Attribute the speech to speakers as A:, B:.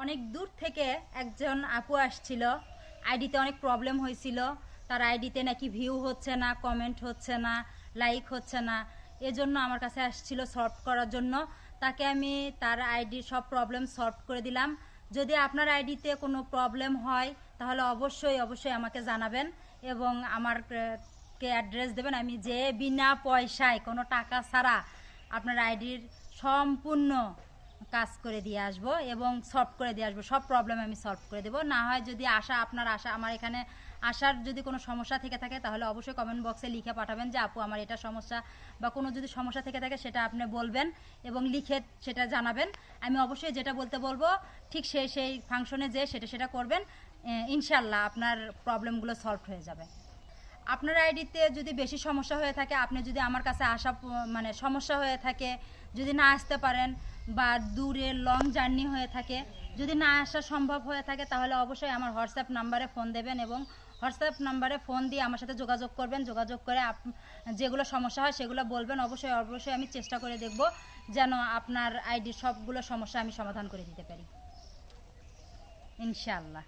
A: অনেক দূর থেকে একজন আপু আসছিল, আইডিতে অনেক প্রবলেম হয়েছিল, তার আইডিতে নাকি ভিউ হচ্ছে না, কমেন্ট হচ্ছে না, লাইক হচ্ছে না, এজন্য আমার কাছে আসছিল সলভ করার জন্য। তাকে আমি তার আইডির সব প্রবলেম সলভ করে দিলাম। যদি আপনার আইডিতে কোনো প্রবলেম হয় তাহলে অবশ্যই আমাকে জানাবেন এবং আমার কে অ্যাড্রেস দেবেন। আমি যে বিনা পয়সায় কোনো টাকা ছাড়া আপনার আইডির সম্পূর্ণ কাজ করে দিয়ে আসবো এবং সলভ করে দিয়ে আসবো, সব প্রবলেম আমি সলভ করে দেবো। না হয় যদি আপনার আমার এখানে আসার যদি কোনো সমস্যা থেকে থাকে তাহলে অবশ্যই কমেন্ট বক্সে লিখে পাঠাবেন যে আপু আমার এটা সমস্যা, বা কোনো যদি সমস্যা থেকে থাকে সেটা আপনি বলবেন এবং লিখে সেটা জানাবেন। আমি অবশ্যই যেটা বলবো ঠিক সেই ফাংশনে যে সেটা করবেন, ইনশাল্লাহ আপনার প্রবলেমগুলো সলভ হয়ে যাবে। আপনার আইডিতে যদি বেশি সমস্যা হয়ে থাকে, আপনি যদি আমার কাছে আসা মানে সমস্যা হয়ে থাকে, যদি না আসতে পারেন বা দূরে লং জার্নি হয়ে থাকে, যদি না আসা সম্ভব হয়ে থাকে তাহলে অবশ্যই আমার হোয়াটসঅ্যাপ নাম্বারে ফোন দেবেন এবং হোয়াটসঅ্যাপ নাম্বারে ফোন দিয়ে আমার সাথে যোগাযোগ করবেন। যোগাযোগ করে যেগুলো সমস্যা হয় সেগুলো বলবেন। অবশ্যই আমি চেষ্টা করে দেখব যেন আপনার আইডির সবগুলো সমস্যা আমি সমাধান করে দিতে পারি, ইনশাআল্লাহ।